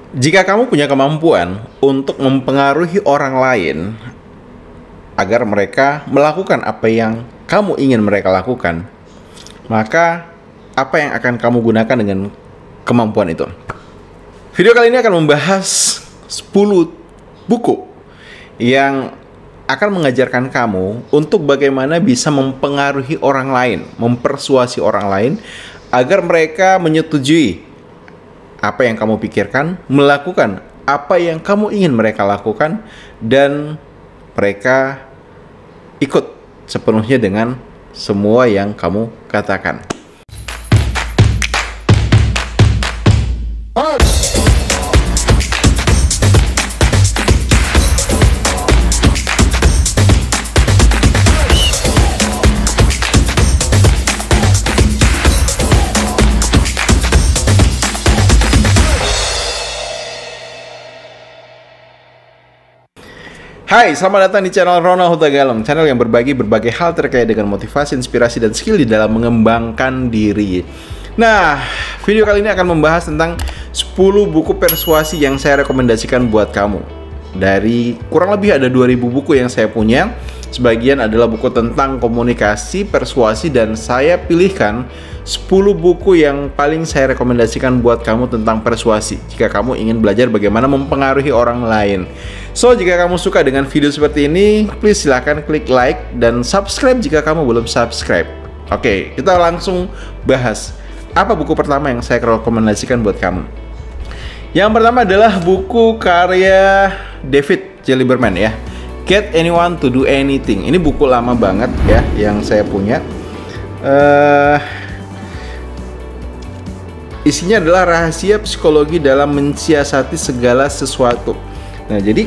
Jika kamu punya kemampuan untuk mempengaruhi orang lain agar mereka melakukan apa yang kamu ingin mereka lakukan, maka apa yang akan kamu gunakan dengan kemampuan itu? Video kali ini akan membahas 10 buku yang akan mengajarkan kamu untuk bagaimana bisa mempengaruhi orang lain, mempersuasi orang lain agar mereka menyetujui apa yang kamu pikirkan, melakukan apa yang kamu ingin mereka lakukan, dan mereka ikut sepenuhnya dengan semua yang kamu katakan. Hai, selamat datang di channel Ronald Huta Galung, channel yang berbagi berbagai hal terkait dengan motivasi, inspirasi, dan skill di dalam mengembangkan diri. Nah, video kali ini akan membahas tentang 10 buku persuasi yang saya rekomendasikan buat kamu. Dari kurang lebih ada 2000 buku yang saya punya. Sebagian adalah buku tentang komunikasi, persuasi, dan saya pilihkan 10 buku yang paling saya rekomendasikan buat kamu tentang persuasi jika kamu ingin belajar bagaimana mempengaruhi orang lain. So, jika kamu suka dengan video seperti ini, please silahkan klik like dan subscribe jika kamu belum subscribe. Oke, kita langsung bahas. Apa buku pertama yang saya rekomendasikan buat kamu? Yang pertama adalah buku karya David J. Lieberman ya, Get Anyone to Do Anything. Ini buku lama banget ya yang saya punya. Isinya adalah rahasia psikologi dalam mensiasati segala sesuatu. Nah, jadi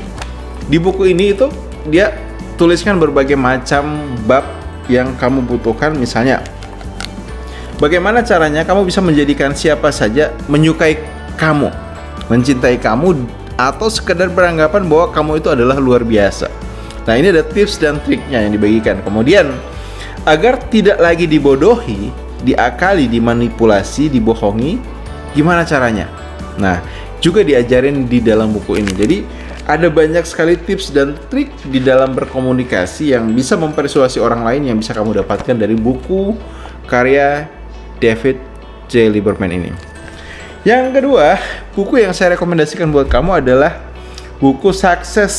di buku ini itu dia tuliskan berbagai macam bab yang kamu butuhkan. Misalnya, bagaimana caranya kamu bisa menjadikan siapa saja menyukai kamu, mencintai kamu, atau sekedar beranggapan bahwa kamu itu adalah luar biasa. Nah, ini ada tips dan triknya yang dibagikan. Kemudian, agar tidak lagi dibodohi, diakali, dimanipulasi, dibohongi, gimana caranya? Nah, juga diajarin di dalam buku ini. Jadi, ada banyak sekali tips dan trik di dalam berkomunikasi yang bisa mempersuasi orang lain yang bisa kamu dapatkan dari buku karya David J. Lieberman ini. Yang kedua, buku yang saya rekomendasikan buat kamu adalah buku Sukses.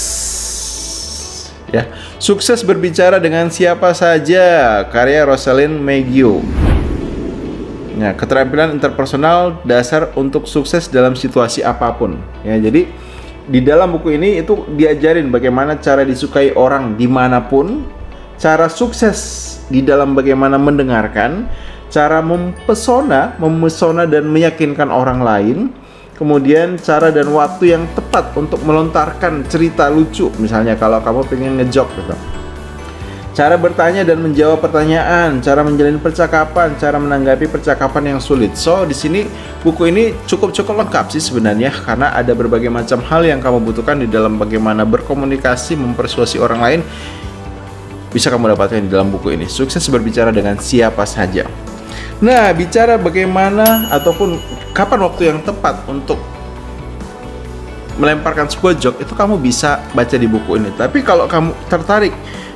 Ya, Sukses Berbicara dengan Siapa Saja, karya Rosalind Maggio. Ya, keterampilan interpersonal dasar untuk sukses dalam situasi apapun. Ya, jadi di dalam buku ini itu diajarin bagaimana cara disukai orang dimanapun, cara sukses di dalam bagaimana mendengarkan, cara memesona dan meyakinkan orang lain, kemudian cara dan waktu yang tepat untuk melontarkan cerita lucu, misalnya kalau kamu pengen ngejok gitu. Cara bertanya dan menjawab pertanyaan, cara menjalin percakapan, cara menanggapi percakapan yang sulit. So, di sini buku ini cukup lengkap sih sebenarnya, karena ada berbagai macam hal yang kamu butuhkan di dalam bagaimana berkomunikasi, mempersuasi orang lain. Bisa kamu dapatkan di dalam buku ini. Sukses Berbicara dengan Siapa Saja. Nah, bicara bagaimana ataupun kapan waktu yang tepat untuk melemparkan sebuah joke, itu kamu bisa baca di buku ini. Tapi kalau kamu tertarik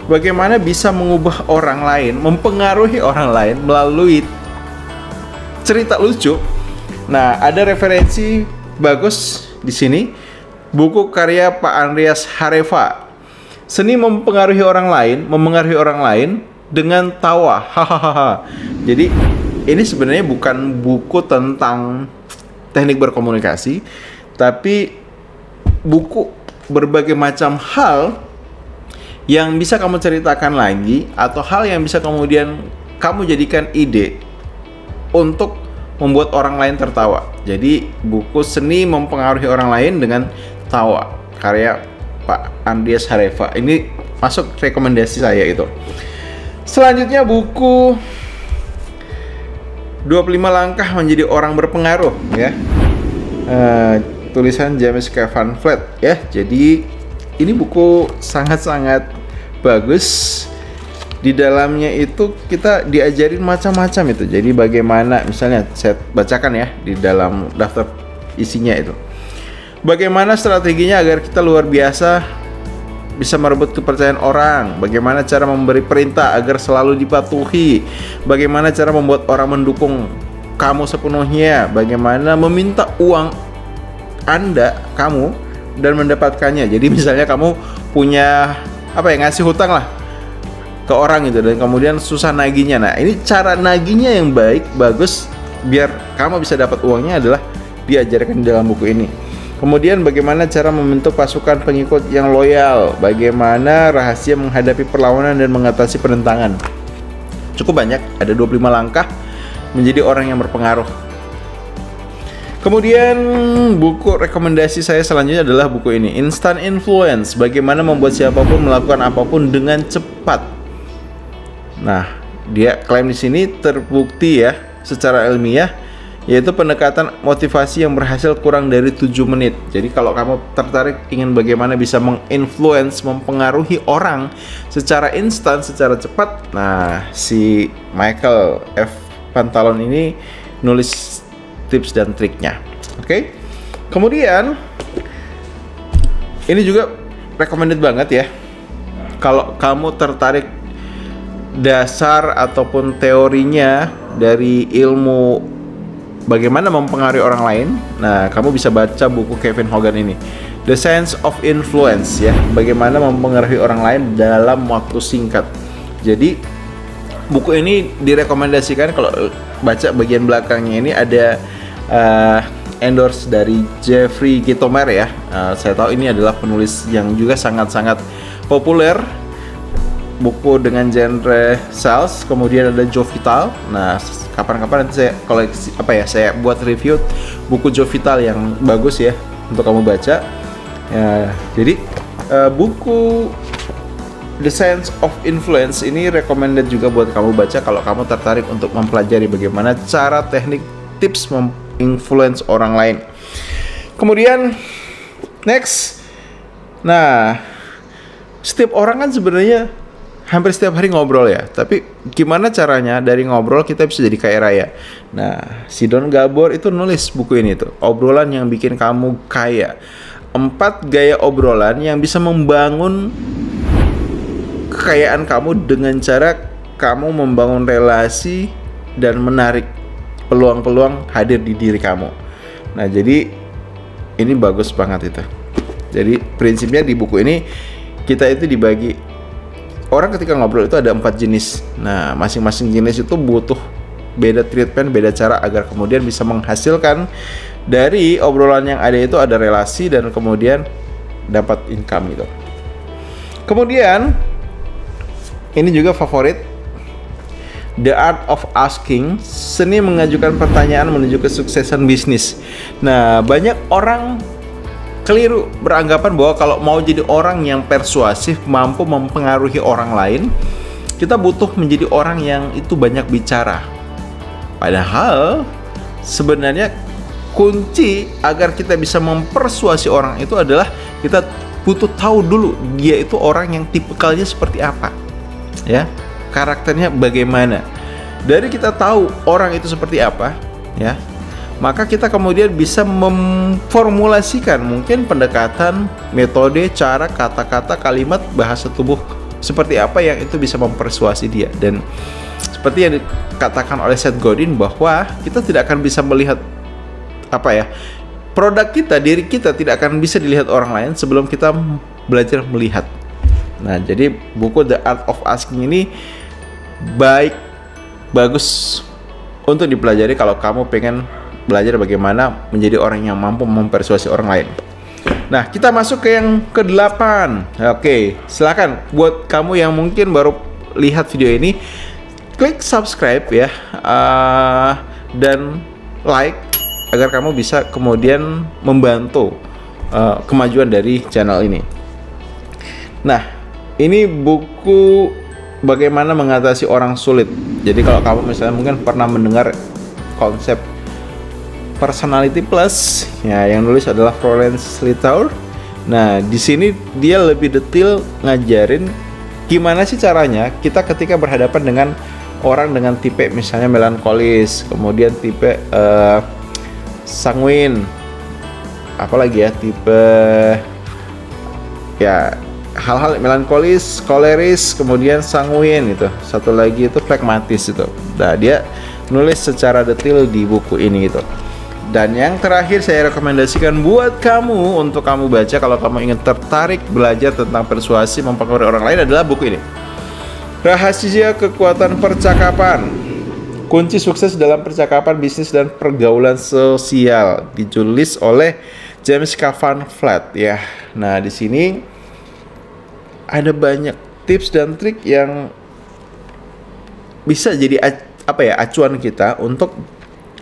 bagaimana bisa mengubah orang lain, mempengaruhi orang lain melalui cerita lucu, nah, ada referensi bagus di sini. Buku karya Pak Andreas Hareva, Seni Mempengaruhi Orang Lain, Memengaruhi Orang Lain dengan Tawa. Hahaha. Jadi ini sebenarnya bukan buku tentang teknik berkomunikasi, tapi buku berbagai macam hal yang bisa kamu ceritakan lagi, atau hal yang bisa kemudian kamu jadikan ide untuk membuat orang lain tertawa. Jadi buku Seni Mempengaruhi Orang Lain dengan Tawa, karya Pak Andreas Hareva. Ini masuk rekomendasi saya itu. Selanjutnya buku 25 Langkah Menjadi Orang Berpengaruh ya. Tulisan James Van Fleet ya. Jadi ini buku sangat-sangat bagus. Di dalamnya itu kita diajarin macam-macam itu. Jadi bagaimana, misalnya saya bacakan ya di dalam daftar isinya itu. Bagaimana strateginya agar kita luar biasa bisa merebut kepercayaan orang? Bagaimana cara memberi perintah agar selalu dipatuhi? Bagaimana cara membuat orang mendukung kamu sepenuhnya? Bagaimana meminta uang kamu dan mendapatkannya? Jadi misalnya kamu punya ngasih hutang lah ke orang itu, dan kemudian susah nagihnya. Nah, ini cara nagihnya yang bagus biar kamu bisa dapat uangnya adalah diajarkan di dalam buku ini. Kemudian bagaimana cara membentuk pasukan pengikut yang loyal, bagaimana rahasia menghadapi perlawanan dan mengatasi penentangan. Cukup banyak, ada 25 langkah menjadi orang yang berpengaruh. Kemudian buku rekomendasi saya selanjutnya adalah buku ini, Instant Influence, bagaimana membuat siapapun melakukan apapun dengan cepat. Nah, dia klaim di sini terbukti ya secara ilmiah, yaitu pendekatan motivasi yang berhasil kurang dari 7 menit. Jadi kalau kamu tertarik ingin bagaimana bisa menginfluence, mempengaruhi orang secara instan, secara cepat, nah si Michael F. Pantalon ini nulis tips dan triknya. Oke. Kemudian ini juga recommended banget ya. Kalau kamu tertarik dasar ataupun teorinya dari ilmu bagaimana mempengaruhi orang lain, nah kamu bisa baca buku Kevin Hogan ini, The Science of Influence ya, bagaimana mempengaruhi orang lain dalam waktu singkat. Jadi buku ini direkomendasikan. Kalau baca bagian belakangnya ini ada endorse dari Jeffrey Gitomer ya. Saya tahu ini adalah penulis yang juga sangat-sangat populer, buku dengan genre sales. Kemudian ada Joe Vital. Nah, kapan-kapan nanti saya koleksi saya buat review buku Joe Vital yang bagus ya untuk kamu baca. Ya, jadi buku The Science of Influence ini recommended juga buat kamu baca kalau kamu tertarik untuk mempelajari bagaimana cara teknik tips menginfluence orang lain. Kemudian next, nah setiap orang kan sebenarnya hampir setiap hari ngobrol ya, tapi gimana caranya dari ngobrol kita bisa jadi kaya raya. Nah, si Don Gabor itu nulis buku ini tuh, obrolan yang bikin kamu kaya. 4 gaya obrolan yang bisa membangun kekayaan kamu dengan cara kamu membangun relasi dan menarik peluang-peluang hadir di diri kamu. Nah, jadi ini bagus banget itu. Jadi prinsipnya di buku ini kita itu dibagi, orang ketika ngobrol itu ada 4 jenis. Nah, masing-masing jenis itu butuh beda treatment, beda cara agar kemudian bisa menghasilkan dari obrolan yang ada itu ada relasi dan kemudian dapat income gitu. Kemudian ini juga favorit, The Art of Asking, seni mengajukan pertanyaan menuju kesuksesan bisnis. Nah, banyak orang keliru beranggapan bahwa kalau mau jadi orang yang persuasif, mampu mempengaruhi orang lain, kita butuh menjadi orang yang itu banyak bicara. Padahal sebenarnya kunci agar kita bisa mempersuasi orang itu adalah kita butuh tahu dulu dia itu orang yang tipikalnya seperti apa, ya, karakternya bagaimana. Dari kita tahu orang itu seperti apa, ya, maka kita kemudian bisa memformulasikan mungkin pendekatan, metode, cara, kata-kata, kalimat, bahasa tubuh seperti apa yang itu bisa mempersuasi dia. Dan seperti yang dikatakan oleh Seth Godin bahwa kita tidak akan bisa melihat produk kita, diri kita tidak akan bisa dilihat orang lain sebelum kita belajar melihat. Nah, jadi buku The Art of Asking ini bagus untuk dipelajari kalau kamu pengen belajar bagaimana menjadi orang yang mampu mempersuasi orang lain. Nah, kita masuk ke yang ke-8. Oke, silakan buat kamu yang mungkin baru lihat video ini, klik subscribe ya, dan like agar kamu bisa kemudian membantu kemajuan dari channel ini. Nah, ini buku bagaimana mengatasi orang sulit. Jadi kalau kamu misalnya mungkin pernah mendengar konsep personality plus, ya, yang nulis adalah Florence Littauer. Nah, di sini dia lebih detail ngajarin gimana sih caranya kita ketika berhadapan dengan orang dengan tipe misalnya melankolis, kemudian tipe sanguin, apalagi ya, tipe ya hal-hal melankolis, koleris, kemudian sanguin gitu. Satu lagi itu flegmatis itu. Nah, dia nulis secara detail di buku ini gitu. Dan yang terakhir saya rekomendasikan buat kamu untuk kamu baca kalau kamu ingin tertarik belajar tentang persuasi mempengaruhi orang lain adalah buku ini. Rahasia Kekuatan Percakapan. Kunci sukses dalam percakapan, bisnis, dan pergaulan sosial, ditulis oleh James Van Flat ya. Nah, di sini ada banyak tips dan trik yang bisa jadi acuan kita untuk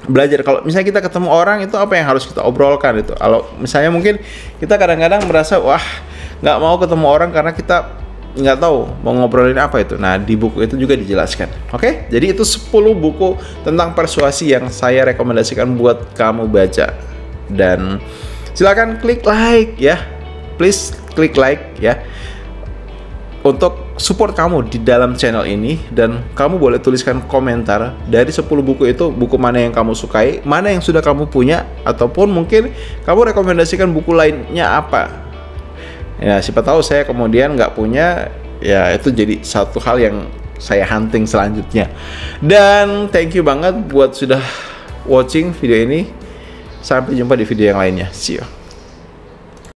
belajar. Kalau misalnya kita ketemu orang, itu apa yang harus kita obrolkan itu. Kalau misalnya mungkin kita kadang-kadang merasa wah nggak mau ketemu orang karena kita nggak tahu mau ngobrolin apa itu. Nah, di buku itu juga dijelaskan. Oke? Jadi itu 10 buku tentang persuasi yang saya rekomendasikan buat kamu baca. Dan silakan klik like ya. Please klik like ya. Untuk support kamu di dalam channel ini, dan kamu boleh tuliskan komentar dari 10 buku itu, buku mana yang kamu sukai, mana yang sudah kamu punya, ataupun mungkin kamu rekomendasikan buku lainnya apa. Ya, siapa tahu saya kemudian nggak punya, ya itu jadi satu hal yang saya hunting selanjutnya. Dan thank you banget buat sudah watching video ini. Sampai jumpa di video yang lainnya. See you.